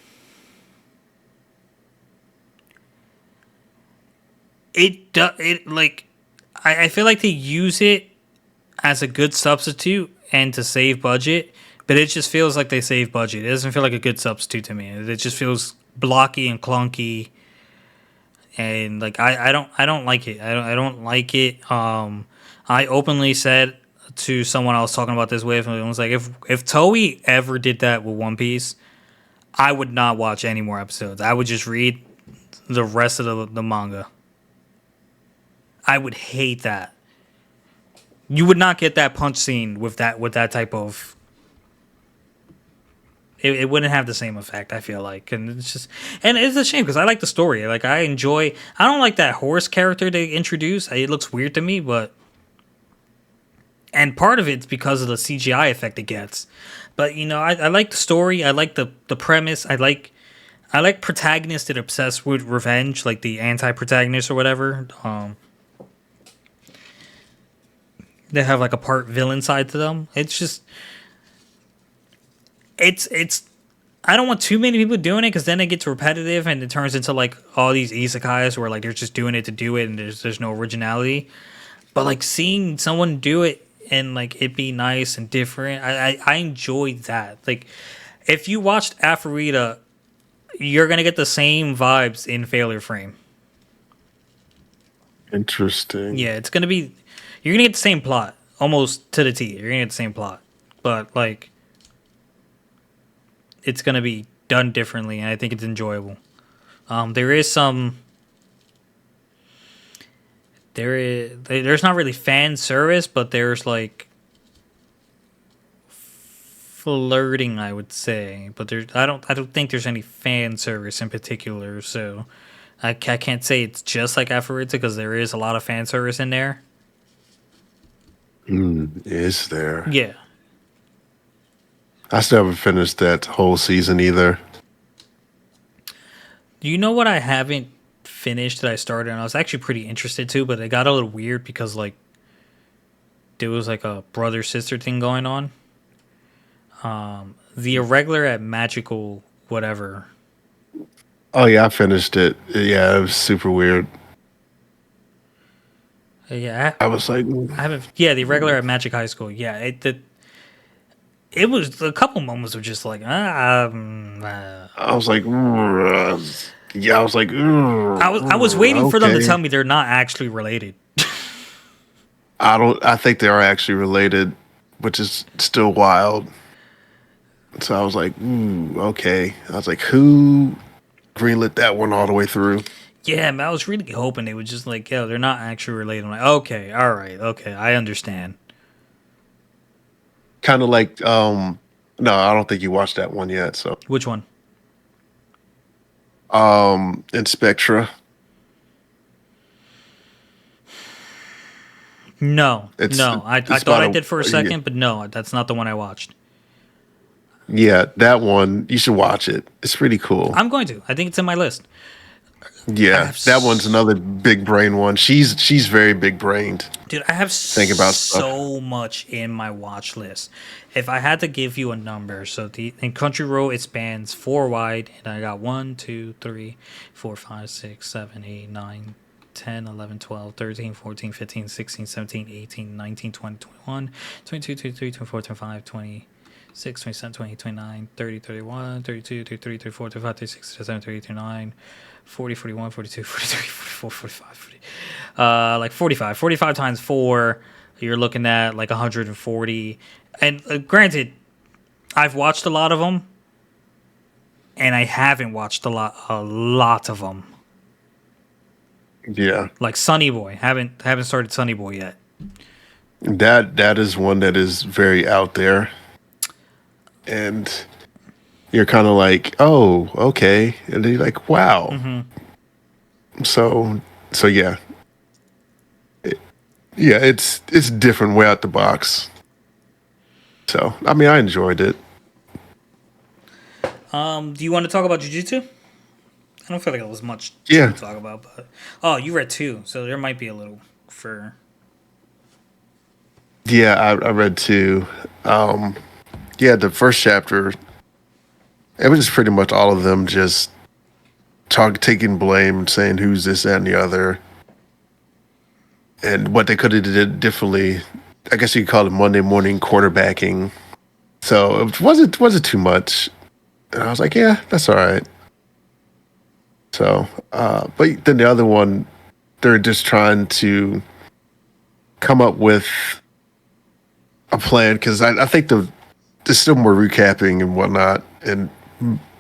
S2: it like I feel like they use it as a good substitute and to save budget, but it just feels like they save budget. It doesn't feel like a good substitute to me. It just feels blocky and clunky, and like I don't like it. I don't like it. I openly said to someone I was talking about this with, and it was like if Toei ever did that with One Piece, I would not watch any more episodes. I would just read the rest of the manga. I would hate that. You would not get that punch scene with that type of. It wouldn't have the same effect. I feel like, and it's a shame because I like the story. Like I enjoy. I don't like that horse character they introduced. It looks weird to me, but and part of it's because of the CGI effect it gets. But I like the story. I like the premise. I like protagonists that are obsessed with revenge, like the anti-protagonist or whatever. They have like a part villain side to them. It's just it's I don't want too many people doing it because then it gets repetitive and it turns into like all these isekais where like they're just doing it to do it and there's no originality. But like seeing someone do it and like it be nice and different, I enjoyed that. Like if you watched Aphrodite, you're gonna get the same vibes in Failure Frame.
S1: Interesting.
S2: Yeah, you're gonna get the same plot almost to the T. You're gonna get the same plot, but like it's gonna be done differently, and I think it's enjoyable. There is some. There's not really fan service, but there's like flirting, I would say. But I don't think there's any fan service in particular. So I can't say it's just like Aphrodite because there is a lot of fan service in there.
S1: Is there?
S2: Yeah.
S1: I still haven't finished that whole season either.
S2: You know what I haven't finished that I started and I was actually pretty interested to, but it got a little weird because like there was like a brother sister thing going on. The irregular at magical whatever.
S1: Oh yeah, I finished it. Yeah, it was super weird.
S2: Yeah,
S1: I was like,
S2: I haven't. Yeah, the irregular at Magic High School. Yeah, it was a couple moments of just like
S1: I was like, yeah, I was like,
S2: I was waiting for them to
S1: okay.
S2: tell me they're not actually related.
S1: I don't. I think they are actually related, which is still wild. So I was like, okay. I was like, who greenlit that one all the way through?
S2: Yeah, man, I was really hoping they would just like, yo, they're not actually related. I'm like, okay, all right, okay, I understand.
S1: Kind of like, no, I don't think you watched that one yet. So,
S2: Which one?
S1: in Spectra,
S2: No,
S1: it's
S2: no. I
S1: it's
S2: thought
S1: about
S2: I did for a
S1: yeah,
S2: second, but no, that's not the one I watched.
S1: yeah, that one. You should watch it. It's pretty cool.
S2: I'm going to. I think it's in my list. I
S1: Yeah,
S2: have,
S1: that one's another big brain one. She's very big brained.
S2: dude, I have
S1: Think about stuff.
S2: so much in my watch list. If I had to give you a number, so in Country Road it spans four wide, and I got 1, 2, 3, 4, 5, 6, 7, 8, 9, 10, 11, 12, 13, 14, 15, 16, 17, 18, 19, 20, 21, 22, 23, 24, 25, 26, 27, 28, 29, 30, 31, 32, 33, 34, 35, 36, 37, 38, 39, 40, 41, 42, 43, 44, 45, 40, like 45. 45 times 4, you're looking at like 140. And granted, I've watched a lot of them, and I haven't watched a lot of them.
S1: Yeah,
S2: Like Sunny Boy, haven't started Sunny Boy yet.
S1: that is one that is very out there, and you're kind of like, oh, okay, and then you're like, wow. So so yeah, yeah, it's different way out the box. So I mean, I enjoyed it.
S2: Do you want to talk about Jujutsu? I don't feel like it was much to
S1: Yeah,
S2: talk about, but oh, you read two, so there might be a little for.
S1: yeah, I read two. Um, yeah, the first chapter, it was just pretty much all of them just taking blame, saying who's this that, and the other, and what they could have did differently. I guess you could call it Monday morning quarterbacking. So it wasn't too much. And I was like, yeah, that's all right. So, but then the other one, they're just trying to come up with a plan because I think there's still more recapping and whatnot and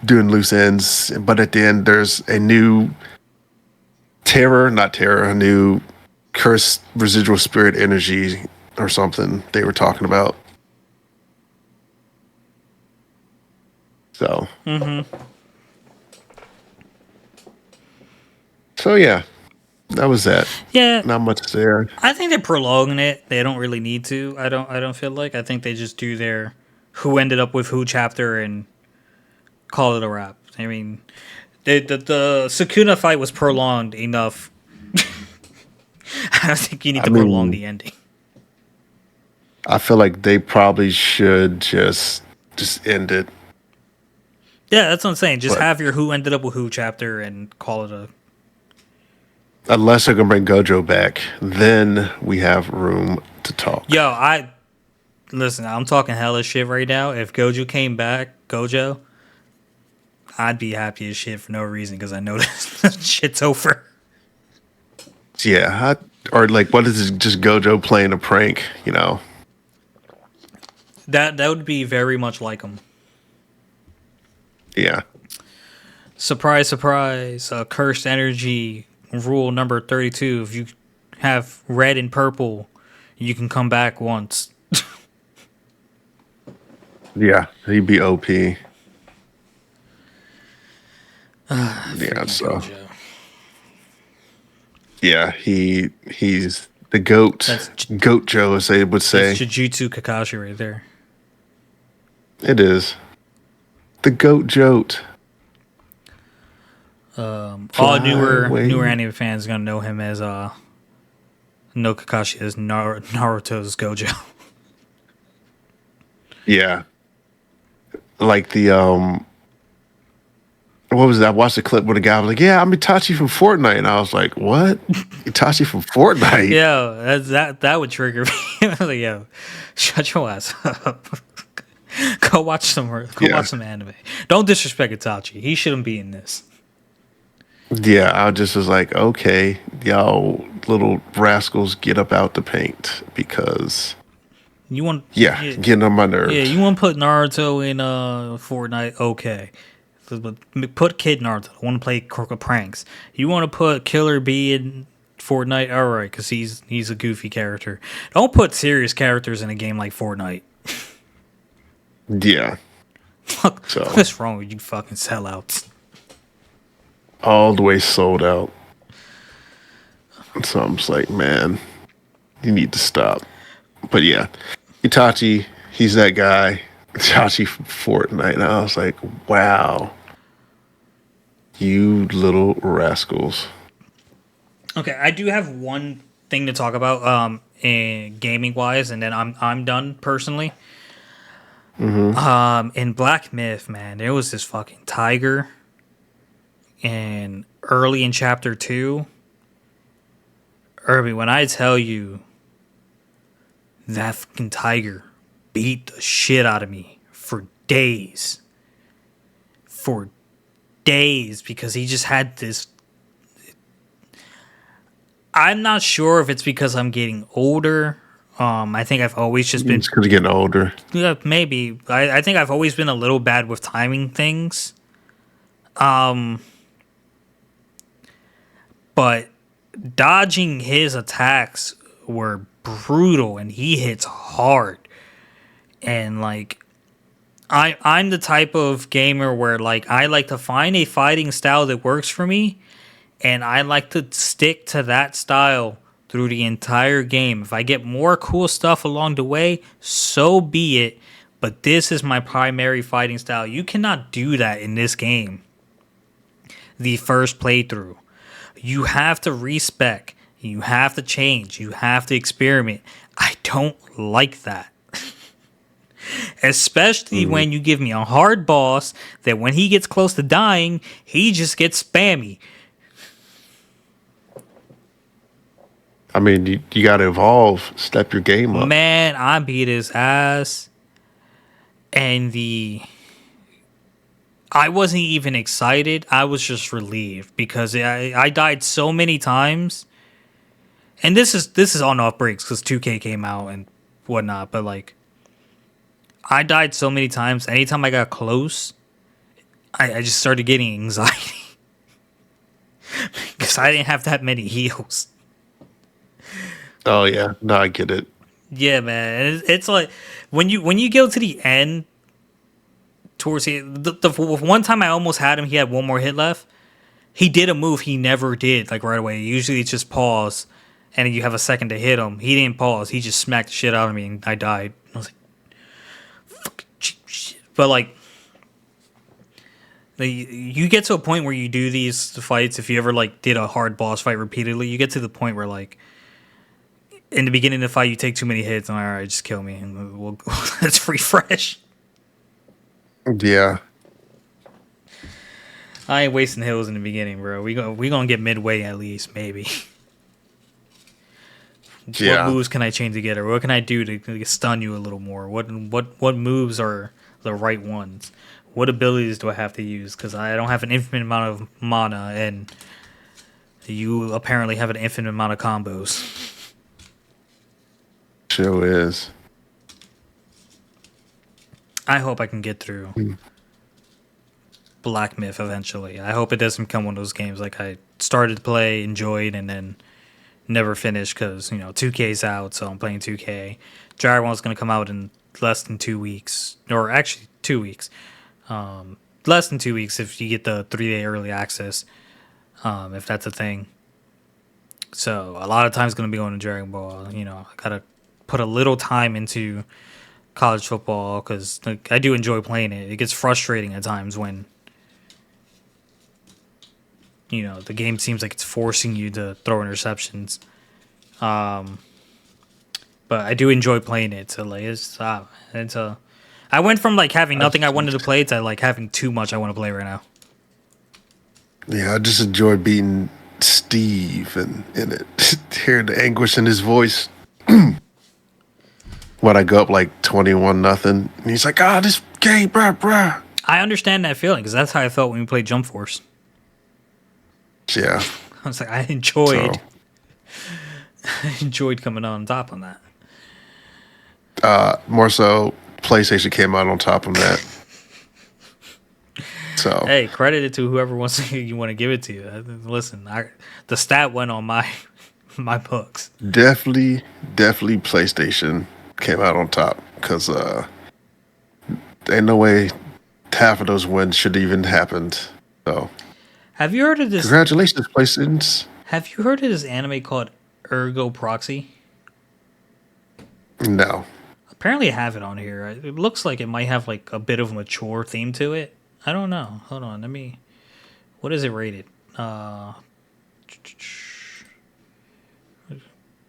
S1: doing loose ends. But at the end, there's a new not terror, a new cursed residual spirit energy or something they were talking about. So, so yeah, that was that.
S2: Yeah,
S1: Not much there.
S2: I think they're prolonging it. They don't really need to. I don't feel like. I think they just do their who ended up with who chapter and call it a wrap. I mean, the Sukuna fight was prolonged enough. I don't think you need
S1: I
S2: to prolong
S1: mean,
S2: the ending.
S1: I feel like they probably should just end it.
S2: Yeah, that's what I'm saying. Just
S1: But
S2: have your who ended up with who chapter and call it a.
S1: unless they're gonna bring Gojo back, then we have room to talk.
S2: Yo, listen. I'm talking hella shit right now. If Gojo, I'd be happy as shit for no reason because I know this shit's over.
S1: Yeah, or like, what is it? Just Gojo playing a prank?
S2: That would be very much like him.
S1: Yeah.
S2: Surprise, surprise. Cursed energy rule number 32. If you have red and purple, you can come back once.
S1: Yeah, he'd be OP. Yeah,
S2: Freaking
S1: so
S2: Gojo.
S1: yeah, he's the goat.
S2: That's
S1: Goat Joe, as they would
S2: that's
S1: say.
S2: Jujutsu Kakashi right there.
S1: It is. The goat jote.
S2: All
S1: Fly
S2: newer
S1: away.
S2: anime fans are gonna know him as no Kakashi as Naruto's Gojo.
S1: Yeah. Like the what was that? I watched the clip where the guy was like, "Yeah, I'm Itachi from Fortnite," and I was like, "What? Itachi from Fortnite?"
S2: Yeah, that would trigger me. I was like, yo, shut your ass up. Go watch
S1: Yeah,
S2: some anime. Don't disrespect Itachi. He shouldn't be in this.
S1: yeah. I just was like, "Okay, y'all little rascals, get up out the paint," because
S2: You want
S1: yeah,
S2: yeah,
S1: getting on my
S2: yeah,
S1: nerves.
S2: you want to put Naruto in Fortnite, okay. But put Kid Naruto. I want to play pranks. You want to put Killer B in Fortnite, all right, because he's a goofy character. Don't put serious characters in a game like Fortnite.
S1: Yeah.
S2: Fuck,
S1: So
S2: what's wrong with you fucking sellouts?
S1: all the way sold out. So I'm just like, man, you need to stop. But yeah, Itachi, he's that guy. Itachi from Fortnite. And I was like, wow, you little rascals.
S2: Okay, I do have one thing to talk about in gaming wise, and then I'm done personally. In Black Myth, man, there was this fucking tiger, and early in chapter 2, Irby, when I tell you that fucking tiger beat the shit out of me for days, because he just had this. I'm not sure if it's because I'm getting older. I think I've always just been,
S1: It's because you're getting older.
S2: yeah, maybe. I think I've always been a little bad with timing things. But dodging his attacks were brutal, and he hits hard. And like, I'm the type of gamer where like I like to find a fighting style that works for me, and I like to stick to that style through the entire game. If I get more cool stuff along the way, so be it. But this is my primary fighting style. You cannot do that in this game. The first playthrough, you have to respec, you have to change, you have to experiment. I don't like that. Especially
S1: Mhm.
S2: when you give me a hard boss that when he gets close to dying, he just gets spammy.
S1: I mean, you got to evolve, step your game up.
S2: Man, I beat his ass. And I wasn't even excited. I was just relieved because I died so many times. And this is on off breaks because 2K came out and whatnot. But like, I died so many times. Anytime I got close, I just started getting anxiety because I didn't have that many heals.
S1: Oh yeah, no, I get it.
S2: Yeah, man, it's like when you go to the end towards the one time I almost had him. He had one more hit left. He did a move he never did like right away. Usually it's just pause, and you have a second to hit him. He didn't pause. He just smacked the shit out of me, and I died. I was like, "Fucking shit!" But like, you get to a point where you do these fights. If you ever like did a hard boss fight repeatedly, you get to the point where like in the beginning of the fight you take too many hits, and all right, just kill me, and we'll let's refresh.
S1: Yeah,
S2: I ain't wasting hills in the beginning, bro. We gonna get midway at least, maybe. What
S1: yeah.
S2: moves can I chain together? What can I do to stun you a little more? What moves are the right ones? What abilities do I have to use? Because I don't have an infinite amount of mana, and you apparently have an infinite amount of combos.
S1: Sure is.
S2: I hope I can get through. Black Myth eventually. I hope it doesn't become one of those games like I started to play, enjoyed, and then never finished because 2K's out, so I'm playing 2K. Dragon Ball's gonna come out in less than 2 weeks, or actually 2 weeks. Less than 2 weeks if you get the 3-day early access, if that's a thing. So a lot of time's gonna be going to Dragon Ball. I gotta put a little time into college football because I do enjoy playing it. It gets frustrating at times when the game seems like it's forcing you to throw interceptions. But I do enjoy playing it. So like I went from like having nothing I wanted to play to like having too much I want to play right now.
S1: Yeah, I just enjoy beating Steve and in it, hearing the anguish in his voice. When I go up like 21-0, and he's like, this game, bruh.
S2: I understand that feeling because that's how I felt when we played Jump Force.
S1: Yeah.
S2: I was like, I enjoyed coming on top on that.
S1: More so, PlayStation came out on top of that. So
S2: hey, credit it to whoever you want to give it to. Listen, the stat went on my books.
S1: Definitely PlayStation came out on top because ain't no way half of those wins should even happened. So
S2: have you heard of this?
S1: Congratulations, PlayStation.
S2: Have you heard of this anime called Ergo Proxy?
S1: No.
S2: Apparently, I have it on here. It looks like it might have like a bit of a mature theme to it. I don't know. Hold on, what is it rated?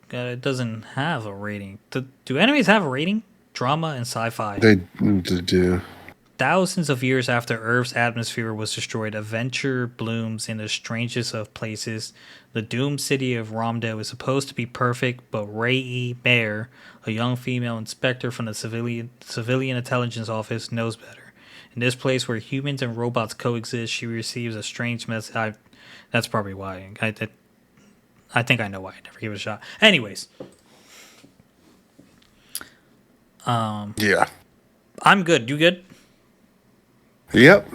S2: It doesn't have a rating. Do animes have a rating? Drama and sci-fi.
S1: They do.
S2: Thousands of years after Earth's atmosphere was destroyed, adventure blooms in the strangest of places. The doomed city of Romdale is supposed to be perfect, but Rei Mayer, a young female inspector from the civilian intelligence office, knows better. In this place where humans and robots coexist, she receives a strange message. That's probably why. I think I know why I never gave it a shot. Anyways.
S1: Yeah.
S2: I'm good. You good?
S1: Yep.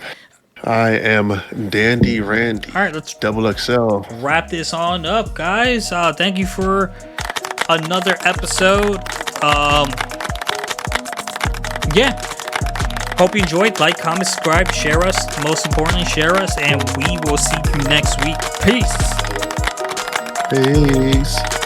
S1: I am Dandy Randy.
S2: All right, let's
S1: Double XL.
S2: wrap this on up, guys. Thank you for another episode. Yeah. Hope you enjoyed. Like, comment, subscribe, share us. Most importantly, share us, and we will see you next week. Peace.
S1: Peace.